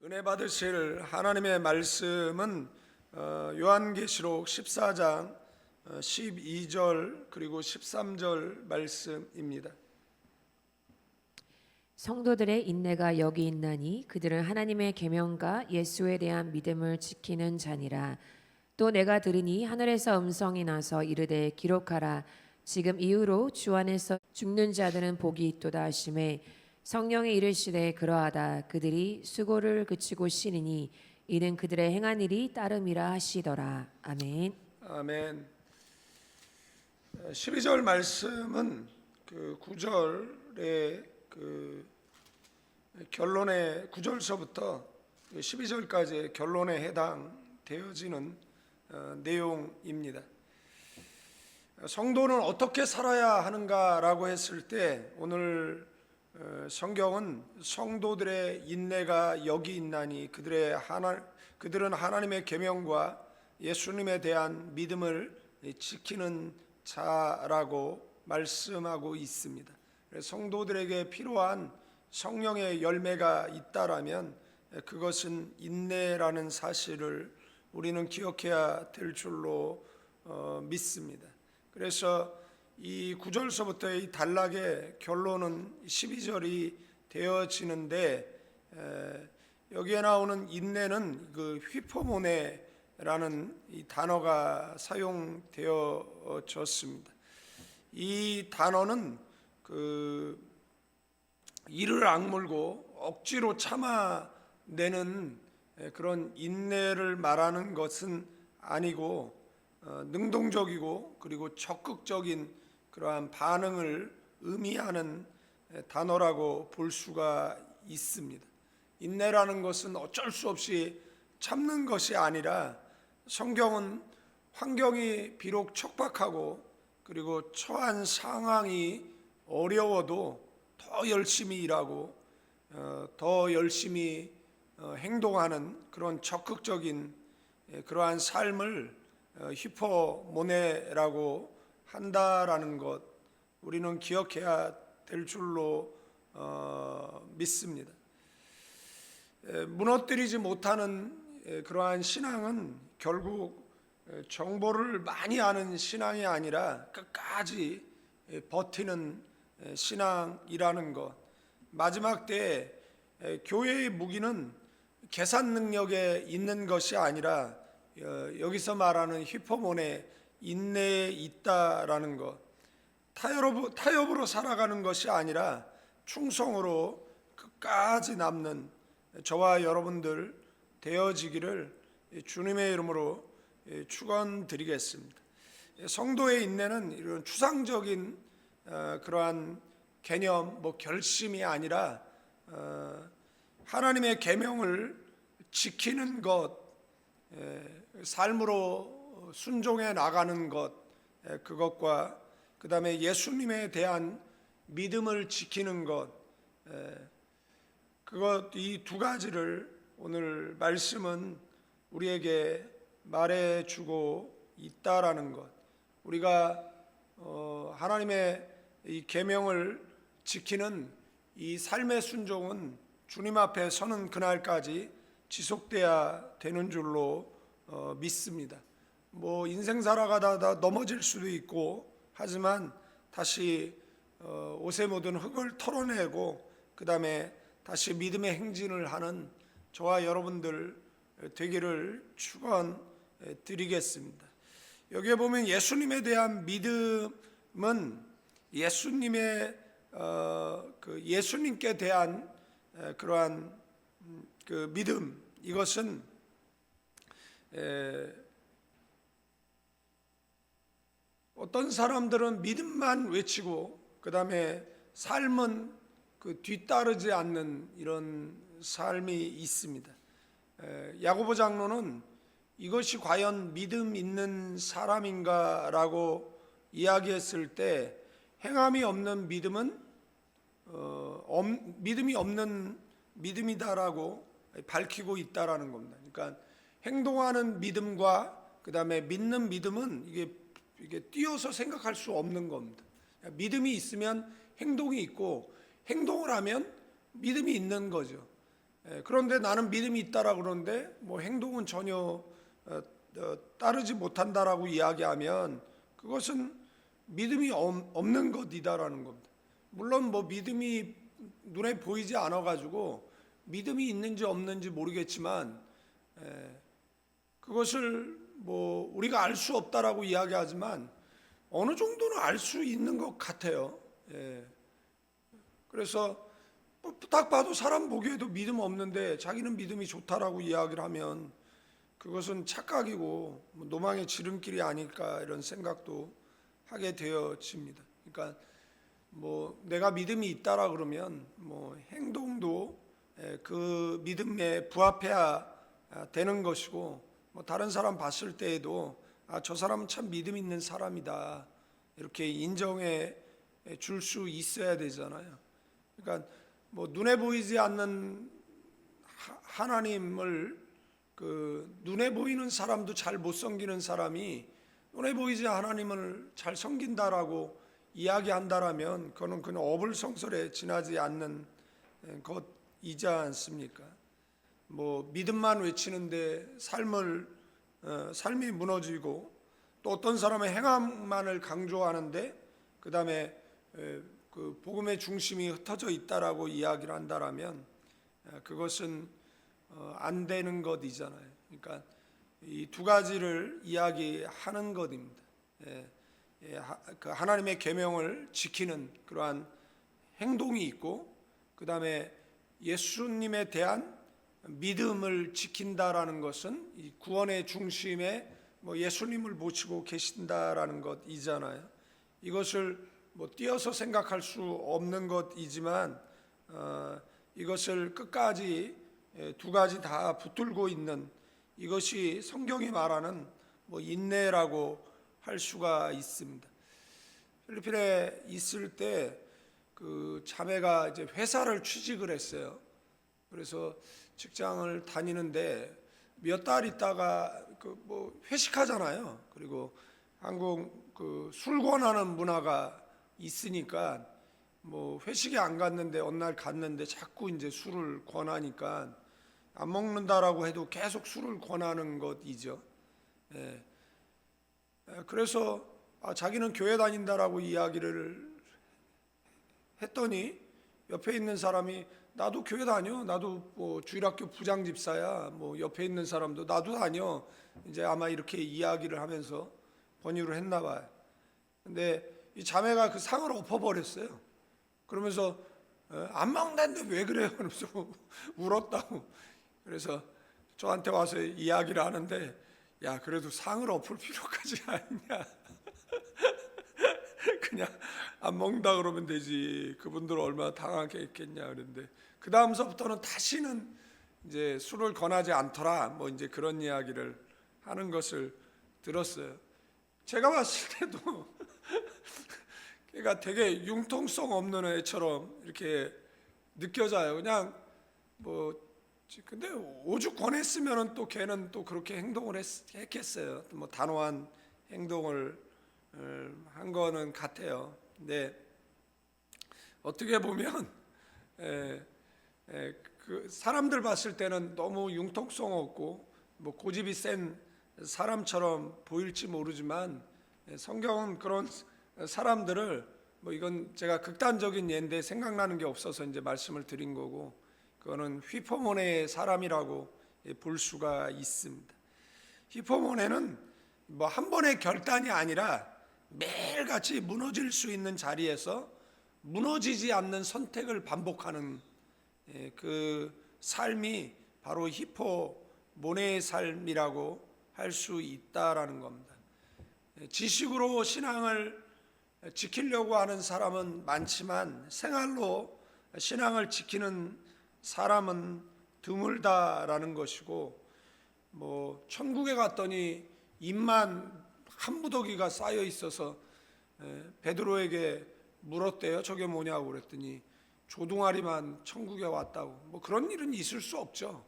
은혜 받으실 하나님의 말씀은 요한계시록 14장 12절 그리고 13절 말씀입니다. 성도들의 인내가 여기 있나니 그들은 하나님의 계명과 예수에 대한 믿음을 지키는 자니라. 또 내가 들으니 하늘에서 음성이 나서 이르되 기록하라. 지금 이후로 주 안에서 죽는 자들은 복이 있도다 하시매 성령이 이르시되 그러하다. 그들이 수고를 그치고 쉬리니 이는 그들의 행한 일이 따름이라 하시더라. 아멘. 아멘. 12절 말씀은 그 9절의 그 결론의 9절서부터 12절까지의 결론에 해당되어지는 내용입니다. 성도는 어떻게 살아야 하는가라고 했을 때 오늘 성경은 성도들의 인내가 여기 있나니 그들은 하나님의 계명과 예수님에 대한 믿음을 지키는 자라고 말씀하고 있습니다. 성도들에게 필요한 성령의 열매가 있다라면 그것은 인내라는 사실을 우리는 기억해야 될 줄로 믿습니다. 그래서 이 9절서부터의 이 단락의 결론은 12절이 되어지는데 여기에 나오는 인내는 그 휘포모네라는 이 단어가 사용되어졌습니다. 이 단어는 그 이를 악물고 억지로 참아내는 그런 인내를 말하는 것은 아니고 능동적이고 그리고 적극적인 그러한 반응을 의미하는 단어라고 볼 수가 있습니다. 인내라는 것은 어쩔 수 없이 참는 것이 아니라 성경은 환경이 비록 척박하고 그리고 처한 상황이 어려워도 더 열심히 일하고 더 열심히 행동하는 그런 적극적인 그러한 삶을 히포모네라고 한다라는 것 우리는 기억해야 될 줄로 믿습니다. 무너뜨리지 못하는 그러한 신앙은 결국 정보를 많이 아는 신앙이 아니라 끝까지 버티는 신앙이라는 것. 마지막 때에 교회의 무기는 계산 능력에 있는 것이 아니라 여기서 말하는 히포모네 인내에 있다라는 것. 타협으로 살아가는 것이 아니라 충성으로 끝까지 남는 저와 여러분들 되어지기를 주님의 이름으로 축원드리겠습니다. 성도의 인내는 이런 추상적인 그러한 개념, 결심이 아니라 하나님의 계명을 지키는 것, 삶으로 순종해 나가는 것, 그것과 그 다음에 예수님에 대한 믿음을 지키는 것, 이 두 가지를 오늘 말씀은 우리에게 말해주고 있다라는 것. 우리가 하나님의 이 계명을 지키는 이 삶의 순종은 주님 앞에 서는 그날까지 지속돼야 되는 줄로 믿습니다. 인생 살아가다 넘어질 수도 있고 하지만 다시 옷에 묻은 흙을 털어내고 그 다음에 다시 믿음의 행진을 하는 저와 여러분들 되기를 축원드리겠습니다. 여기에 보면 예수님에 대한 믿음은 예수님께 대한 그러한 그 믿음, 이것은 어떤 사람들은 믿음만 외치고 그 다음에 삶은 뒤따르지 않는 이런 삶이 있습니다. 야고보 장로는 이것이 과연 믿음 있는 사람인가라고 이야기했을 때 행함이 없는 믿음은 믿음이 없는 믿음이다라고 밝히고 있다라는 겁니다. 그러니까 행동하는 믿음과 그 다음에 믿는 믿음은 이게 띄어서 생각할 수 없는 겁니다. 믿음이 있으면 행동이 있고 행동을 하면 믿음이 있는 거죠. 그런데 나는 믿음이 있다라 그러는데 뭐 행동은 전혀 따르지 못한다라고 이야기하면 그것은 믿음이 없는 것이다라는 겁니다. 물론 뭐 믿음이 눈에 보이지 않아 가지고 믿음이 있는지 없는지 모르겠지만 그것을 뭐 우리가 알 수 없다라고 이야기하지만 어느 정도는 알 수 있는 것 같아요. 그래서 딱 봐도 사람 보기에도 믿음 없는데 자기는 믿음이 좋다라고 이야기를 하면 그것은 착각이고 노망의 지름길이 아닐까 이런 생각도 하게 되어집니다. 그러니까 뭐 내가 믿음이 있다라 그러면 뭐 행동도 그 믿음에 부합해야 되는 것이고 뭐 다른 사람 봤을 때에도 저 사람은 참 믿음 있는 사람이다 이렇게 인정해 줄 수 있어야 되잖아요. 그러니까 뭐 눈에 보이지 않는 하나님을 그 눈에 보이는 사람도 잘 못 섬기는 사람이 눈에 보이지 하나님을 잘 섬긴다라고 이야기한다라면 그거는 그냥 어불성설에 지나지 않는 것이지 않습니까? 뭐 믿음만 외치는데 삶이 무너지고 또 어떤 사람의 행함만을 강조하는데 그 다음에 그 복음의 중심이 흩어져 있다라고 이야기를 한다라면 그것은 안 되는 것이잖아요. 그러니까 이 두 가지를 이야기하는 것입니다. 그 하나님의 계명을 지키는 그러한 행동이 있고 그 다음에 예수님에 대한 믿음을 지킨다라는 것은 이 구원의 중심에 뭐 예수님을 모시고 계신다라는 것이잖아요. 이것을 뭐 띄어서 생각할 수 없는 것이지만 이것을 끝까지 두 가지 다 붙들고 있는 이것이 성경이 말하는 뭐 인내라고 할 수가 있습니다. 필리핀에 있을 때 그 자매가 이제 회사를 취직을 했어요. 그래서 직장을 다니는데 몇 달 있다가 그 뭐 회식하잖아요. 그리고 한국 그 술 권하는 문화가 있으니까 뭐 회식에 안 갔는데 어느 날 갔는데 자꾸 이제 술을 권하니까 안 먹는다라고 해도 계속 술을 권하는 것이죠. 그래서 자기는 교회 다닌다라고 이야기를 했더니 옆에 있는 사람이 나도 교회 다녀. 나도 뭐 주일학교 부장집사야. 뭐 옆에 있는 사람도 나도 다녀. 이제 아마 이렇게 이야기를 하면서 번유를 했나 봐요. 근데 이 자매가 그 상을 엎어버렸어요. 그러면서 안 먹는다는데 왜 그래요? 그러면서 울었다고. 그래서 저한테 와서 이야기를 하는데 야 그래도 상을 엎을 필요까지 아니냐. 그냥 안 먹는다 그러면 되지. 그분들 얼마나 당하겠냐 그랬는데 그 다음서부터는 다시는 이제 술을 권하지 않더라. 뭐 이제 그런 이야기를 하는 것을 들었어요. 제가 봤을 때도 그러니까 되게 융통성 없는 애처럼 이렇게 느껴져요. 그냥 뭐 근데 오죽 권했으면은 또 걔는 또 그렇게 행동을 했겠어요. 뭐 단호한 행동을 한 거는 같아요. 근데 어떻게 보면 그 사람들 봤을 때는 너무 융통성 없고 뭐 고집이 센 사람처럼 보일지 모르지만 성경은 그런 사람들을 뭐 이건 제가 극단적인 예인데 생각나는 게 없어서 이제 말씀을 드린 거고 그거는 휘포모네의 사람이라고 볼 수가 있습니다. 휘포모네는 뭐 한 번의 결단이 아니라 매일같이 무너질 수 있는 자리에서 무너지지 않는 선택을 반복하는 그 삶이 바로 휘포모네의 삶이라고 할 수 있다라는 겁니다. 지식으로 신앙을 지키려고 하는 사람은 많지만 생활로 신앙을 지키는 사람은 드물다라는 것이고 뭐 천국에 갔더니 입만 한 무더기가 쌓여 있어서 베드로에게 물었대요. 저게 뭐냐고 그랬더니 조둥아리만 천국에 왔다고. 뭐 그런 일은 있을 수 없죠.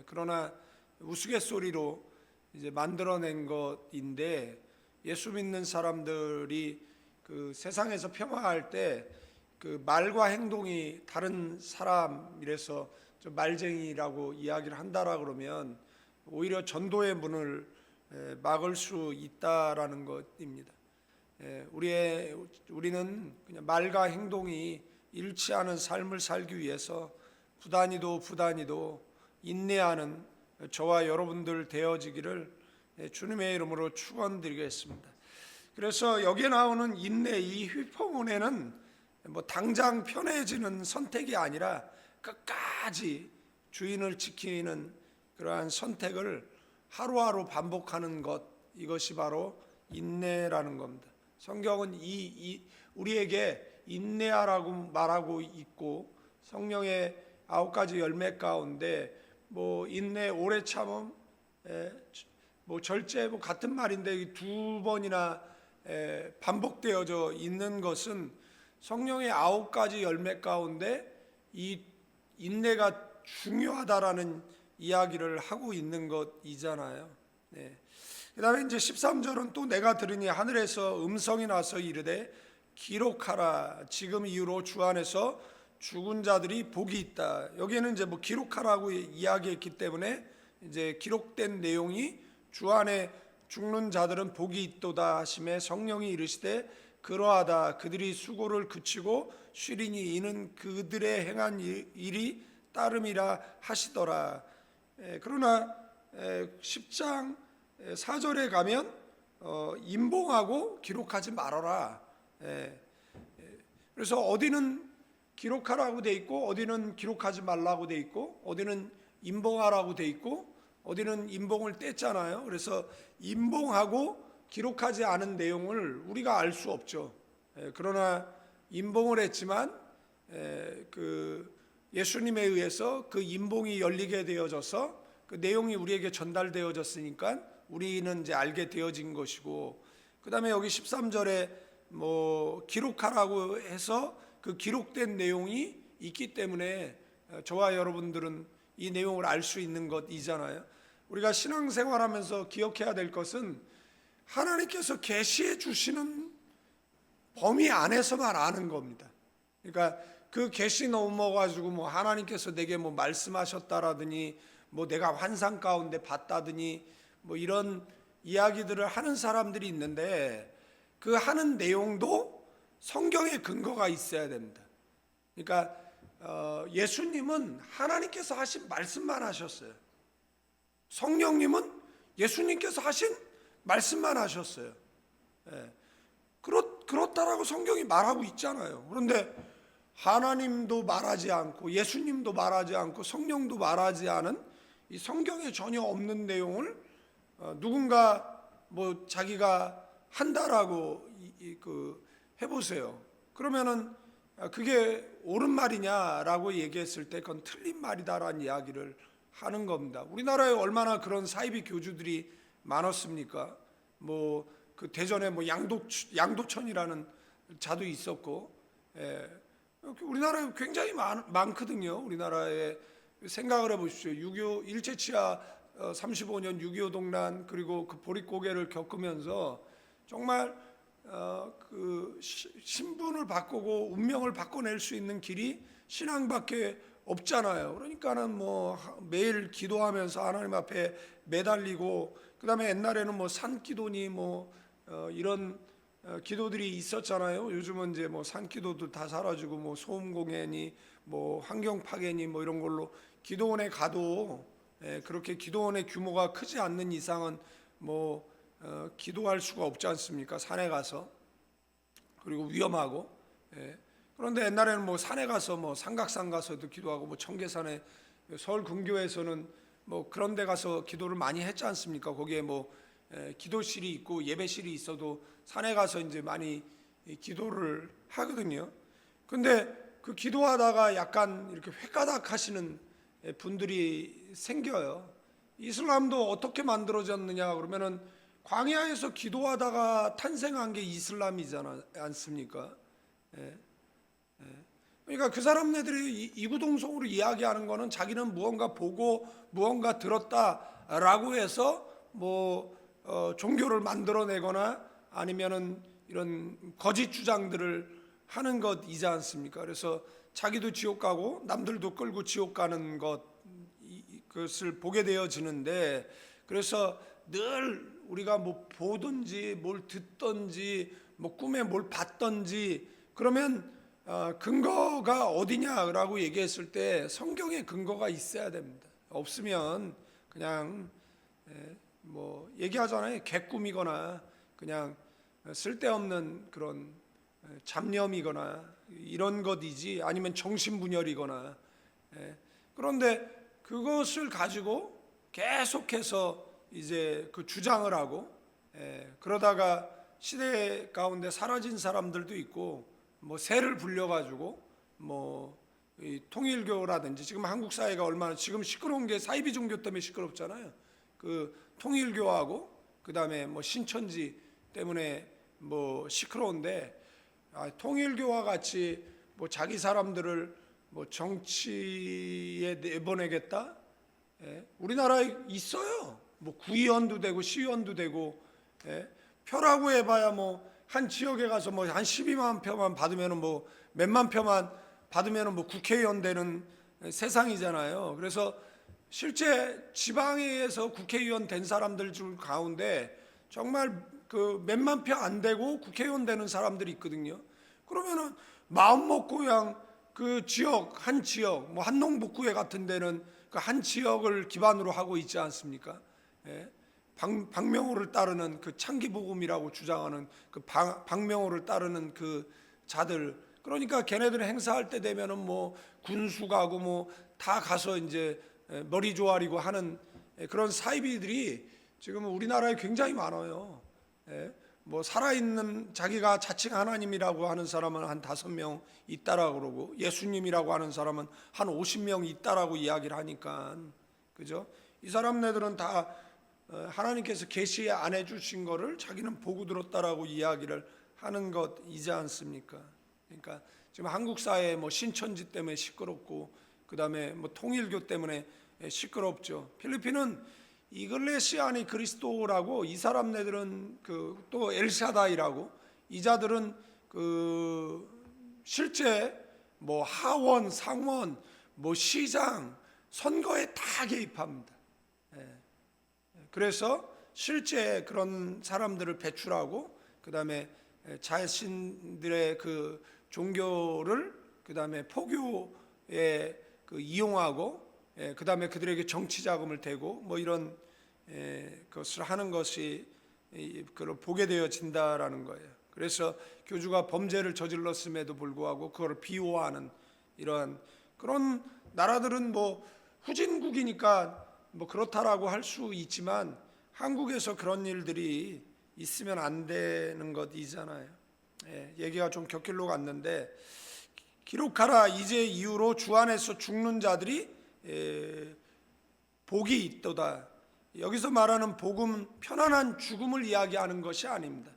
그러나 우스갯소리로 이제 만들어낸 것인데 예수 믿는 사람들이 그 세상에서 평화할 때 그 말과 행동이 다른 사람이라서 저 말쟁이라고 이야기를 한다라 그러면 오히려 전도의 문을 막을 수 있다라는 것입니다. 우리는 그냥 말과 행동이 일치하는 삶을 살기 위해서 부단히도 인내하는 저와 여러분들 되어지기를 주님의 이름으로 축원드리겠습니다. 그래서 여기에 나오는 인내, 이 휘포문에는 뭐 당장 편해지는 선택이 아니라 끝까지 주인을 지키는 그러한 선택을 하루하루 반복하는 것, 이것이 바로 인내라는 겁니다. 성경은 우리에게 인내하라고 말하고 있고, 성령의 9가지 열매 가운데 뭐 인내, 오래 참음, 뭐 절제, 뭐 같은 말인데 두 번이나 반복되어져 있는 것은 성령의 9가지 열매 가운데 이 인내가 중요하다라는 이야기를 하고 있는 것이잖아요. 그 다음에 이제 13절은 또 내가 들으니 하늘에서 음성이 나서 이르되 기록하라, 지금 이후로 주 안에서 죽은 자들이 복이 있다. 여기에는 이제 뭐 기록하라고 이야기했기 때문에 이제 기록된 내용이 주 안에 죽는 자들은 복이 있도다 하심에 성령이 이르시되 그러하다, 그들이 수고를 그치고 쉬리니 이는 그들의 행한 일이 따름이라 하시더라. 그러나 10장 4절에 가면 임봉하고 기록하지 말아라. 그래서 어디는 기록하라고 돼 있고 어디는 기록하지 말라고 돼 있고 어디는 임봉하라고 돼 있고 어디는 임봉을 뗐잖아요. 그래서 임봉하고 기록하지 않은 내용을 우리가 알 수 없죠. 그러나 임봉을 했지만 그 예수님에 의해서 그 임봉이 열리게 되어져서 그 내용이 우리에게 전달되어졌으니까 우리는 이제 알게 되어진 것이고, 그 다음에 여기 13절에 뭐 기록하라고 해서 그 기록된 내용이 있기 때문에 저와 여러분들은 이 내용을 알 수 있는 것이잖아요. 우리가 신앙생활하면서 기억해야 될 것은 하나님께서 계시해 주시는 범위 안에서만 아는 겁니다. 그러니까 그 계시 넘어가지고 뭐 하나님께서 내게 뭐 말씀하셨다라더니 뭐 내가 환상 가운데 봤다더니 뭐 이런 이야기들을 하는 사람들이 있는데 그 하는 내용도 성경에 근거가 있어야 됩니다. 그러니까 예수님은 하나님께서 하신 말씀만 하셨어요. 성령님은 예수님께서 하신 말씀만 하셨어요. 그렇다라고 성경이 말하고 있잖아요. 그런데 하나님도 말하지 않고 예수님도 말하지 않고 성령도 말하지 않은 이 성경에 전혀 없는 내용을 누군가 뭐 자기가 한다라고 해보세요. 그러면은 그게 옳은 말이냐라고 얘기했을 때 그건 틀린 말이다라는 이야기를 하는 겁니다. 우리나라에 얼마나 그런 사이비 교주들이 많았습니까? 뭐 그 대전에 뭐 양도천이라는 자도 있었고, 우리나라에 굉장히 많거든요. 우리나라에 생각을 해보십시오. 6.25 일제치하 35년 6.25 동란 그리고 그 보릿고개를 겪으면서 정말 그 신분을 바꾸고 운명을 바꿔낼 수 있는 길이 신앙밖에 없잖아요. 그러니까는 뭐 매일 기도하면서 하나님 앞에 매달리고, 그 다음에 옛날에는 뭐 산기도니 뭐 이런 기도들이 있었잖아요. 요즘은 이제 뭐 산기도도 다 사라지고 뭐 소음공예니 뭐 환경파괴니 뭐 이런 걸로 기도원에 가도 그렇게 기도원의 규모가 크지 않는 이상은 뭐 기도할 수가 없지 않습니까? 산에 가서. 그리고 위험하고. 그런데 옛날에는 뭐 산에 가서 뭐 삼각산 가서도 기도하고 뭐 청계산에 서울 근교에서는 뭐 그런 데 가서 기도를 많이 했지 않습니까? 거기에 뭐 기도실이 있고 예배실이 있어도 산에 가서 이제 많이 기도를 하거든요. 근데 그 기도하다가 약간 이렇게 획가닥 하시는 분들이 생겨요. 이슬람도 어떻게 만들어졌느냐 그러면은 광야에서 기도하다가 탄생한 게 이슬람이지 않습니까? 그러니까 그 사람네들이 이구동성으로 이야기하는 거는 자기는 무언가 보고 무언가 들었다라고 해서 뭐 종교를 만들어내거나 아니면은 이런 거짓 주장들을 하는 것이지 않습니까? 그래서 자기도 지옥 가고 남들도 끌고 지옥 가는 그것을 보게 되어지는데, 그래서 늘 우리가 뭐 보든지 뭘 듣든지 뭐 꿈에 뭘 봤든지 그러면 근거가 어디냐라고 얘기했을 때 성경에 근거가 있어야 됩니다. 없으면 그냥 뭐 얘기하잖아요. 개꿈이거나 그냥 쓸데없는 그런 잡념이거나 이런 것이지, 아니면 정신분열이거나. 그런데 그것을 가지고 계속해서 이제 그 주장을 하고, 그러다가 시대 가운데 사라진 사람들도 있고, 뭐 새를 불려가지고 뭐 이 통일교라든지, 지금 한국 사회가 얼마나 지금 시끄러운 게 사이비 종교 때문에 시끄럽잖아요. 그 통일교하고 그 다음에 뭐 신천지 때문에 뭐 시끄러운데, 통일교와 같이 뭐 자기 사람들을 뭐 정치에 내보내겠다? 우리나라에 있어요. 뭐 구의원도 되고 시의원도 되고, 표라고 해봐야 뭐 한 지역에 가서 뭐 한 12만 표만 받으면은 뭐 몇만 표만 받으면은 뭐 국회의원 되는 세상이잖아요. 그래서 실제 지방에서 국회의원 된 사람들 중 가운데 정말 그 몇만 표 안 되고 국회의원 되는 사람들이 있거든요. 그러면은 마음 먹고 그냥 그 지역, 한 지역, 뭐 한농북구회 같은 데는 그 한 지역을 기반으로 하고 있지 않습니까? 박명호를 따르는 그 창기복음이라고 주장하는 그 박명호를 따르는 그 자들, 그러니까 걔네들 행사할 때 되면은 뭐 군수 가고 뭐 다 가서 이제 머리 조아리고 하는 그런 사이비들이 지금 우리나라에 굉장히 많아요. 뭐 살아있는 자기가 자칭 하나님이라고 하는 사람은 한 5명 있다라고 그러고, 예수님이라고 하는 사람은 한 50명 있다라고 이야기를 하니까, 그죠? 이 사람네들은 다 하나님께서 계시 안 해주신 거를 자기는 보고 들었다라고 이야기를 하는 것이지 않습니까? 그러니까 지금 한국 사회 뭐 신천지 때문에 시끄럽고, 그 다음에 뭐 통일교 때문에 시끄럽죠. 필리핀은 이글레시아니 그리스도라고, 이 사람네들은 그 또 엘샤다이라고, 이 자들은 그 실제 뭐 하원, 상원, 뭐 시장, 선거에 다 개입합니다. 그래서 실제 그런 사람들을 배출하고, 그 다음에 자신들의 그 종교를 그 다음에 포교에 그 이용하고, 그 다음에 그들에게 정치 자금을 대고 뭐 이런 것을 하는 것이 그걸 보게 되어진다라는 거예요. 그래서 교주가 범죄를 저질렀음에도 불구하고 그걸 비호하는 이러한 그런 나라들은 뭐 후진국이니까 뭐 그렇다라고 할 수 있지만, 한국에서 그런 일들이 있으면 안 되는 것이잖아요. 얘기가 좀 곁길로 갔는데, 기록하라, 이제 이후로 주 안에서 죽는 자들이 복이 있도다. 여기서 말하는 복은 편안한 죽음을 이야기하는 것이 아닙니다.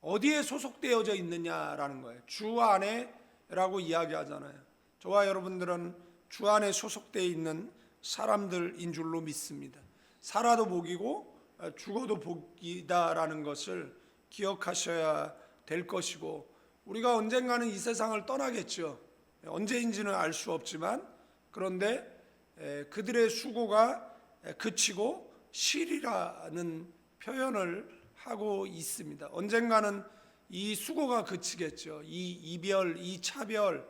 어디에 소속되어져 있느냐라는 거예요. 주 안에라고 이야기하잖아요. 저와 여러분들은 주 안에 소속되어 있는 사람들인 줄로 믿습니다. 살아도 복이고 죽어도 복이다라는 것을 기억하셔야 될 것이고, 우리가 언젠가는 이 세상을 떠나겠죠. 언제인지는 알 수 없지만, 그런데 그들의 수고가 그치고 실이라는 표현을 하고 있습니다. 언젠가는 이 수고가 그치겠죠. 이 이별, 이 차별,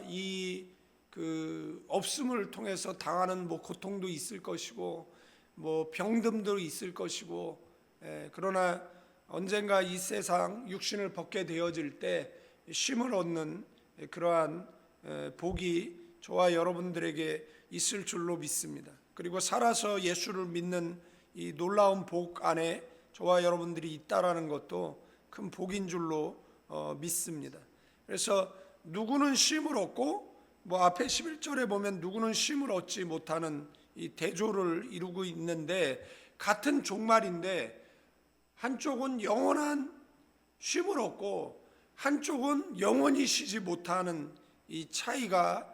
이 그 없음을 통해서 당하는 뭐 고통도 있을 것이고, 뭐 병듦도 있을 것이고, 그러나 언젠가 이 세상 육신을 벗게 되어질 때 쉼을 얻는 그러한 복이 저와 여러분들에게 있을 줄로 믿습니다. 그리고 살아서 예수를 믿는 이 놀라운 복 안에 저와 여러분들이 있다라는 것도 큰 복인 줄로 믿습니다. 그래서 누구는 쉼을 얻고, 뭐 앞에 11절에 보면 누구는 쉼을 얻지 못하는 이 대조를 이루고 있는데, 같은 종말인데 한쪽은 영원한 쉼을 얻고 한쪽은 영원히 쉬지 못하는 이 차이가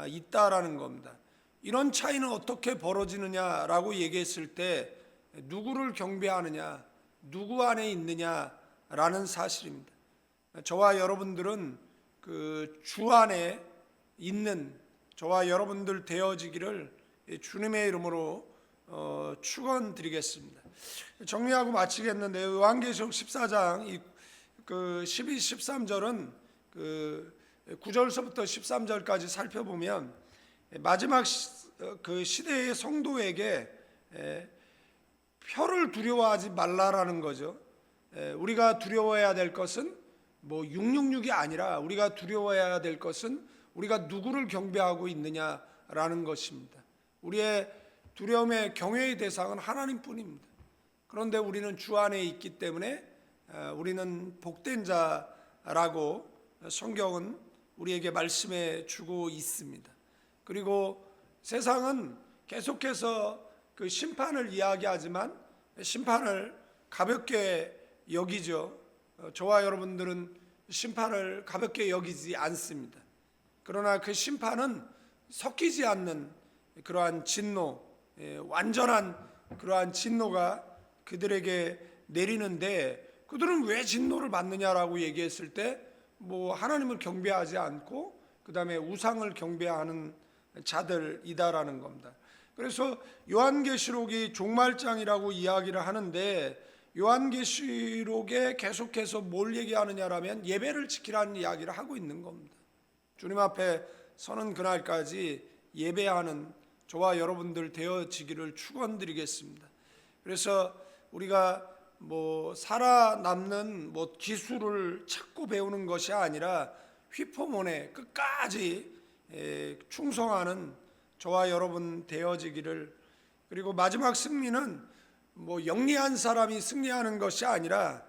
있다라는 겁니다. 이런 차이는 어떻게 벌어지느냐라고 얘기했을 때, 누구를 경배하느냐, 누구 안에 있느냐라는 사실입니다. 저와 여러분들은 그 주 안에 있는 저와 여러분들 되어지기를 주님의 이름으로 축원드리겠습니다. 정리하고 마치겠는데 요한계시록 14장 그 12, 13절은 그 9절서부터 13절까지 살펴보면 마지막 그 시대의 성도에게 표를 두려워하지 말라라는 거죠. 우리가 두려워해야 될 것은 뭐 666이 아니라 우리가 두려워해야 될 것은 우리가 누구를 경배하고 있느냐라는 것입니다. 우리의 두려움의 경외의 대상은 하나님뿐입니다. 그런데 우리는 주 안에 있기 때문에 우리는 복된 자라고 성경은 우리에게 말씀해 주고 있습니다. 그리고 세상은 계속해서 그 심판을 이야기하지만 심판을 가볍게 여기죠. 저와 여러분들은 심판을 가볍게 여기지 않습니다. 그러나 그 심판은 섞이지 않는 그러한 진노, 완전한 그러한 진노가 그들에게 내리는데 그들은 왜 진노를 받느냐라고 얘기했을 때 뭐 하나님을 경배하지 않고 그 다음에 우상을 경배하는 자들이다라는 겁니다. 그래서 요한계시록이 종말장이라고 이야기를 하는데 요한계시록에 계속해서 뭘 얘기하느냐라면 예배를 지키라는 이야기를 하고 있는 겁니다. 주님 앞에 서는 그날까지 예배하는 저와 여러분들 되어지기를 축원드리겠습니다. 그래서 우리가 뭐 살아남는 뭐 기술을 찾고 배우는 것이 아니라 휘포몬에 끝까지 충성하는 저와 여러분 되어지기를, 그리고 마지막 승리는 뭐 영리한 사람이 승리하는 것이 아니라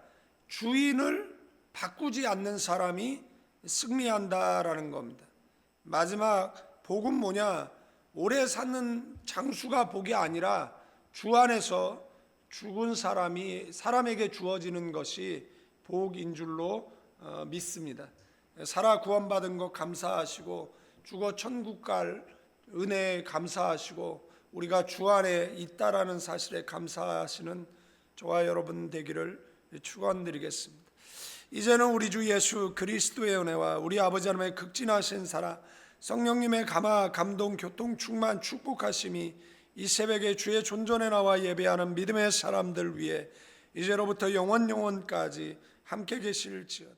주인을 바꾸지 않는 사람이 승리한다라는 겁니다. 마지막 복은 뭐냐? 오래 사는 장수가 복이 아니라 주 안에서 죽은 사람에게 주어지는 것이 복인 줄로 믿습니다. 살아 구원받은 것 감사하시고 죽어 천국 갈 은혜에 감사하시고 우리가 주 안에 있다라는 사실에 감사하시는 저와 여러분 되기를 축원드리겠습니다. 이제는 우리 주 예수 그리스도의 은혜와 우리 아버지 하나님의 극진하신 사랑, 성령님의 감화, 감동, 교통, 충만, 축복하심이 이 새벽에 주의 존전에 나와 예배하는 믿음의 사람들 위해 이제로부터 영원까지 함께 계실지어다.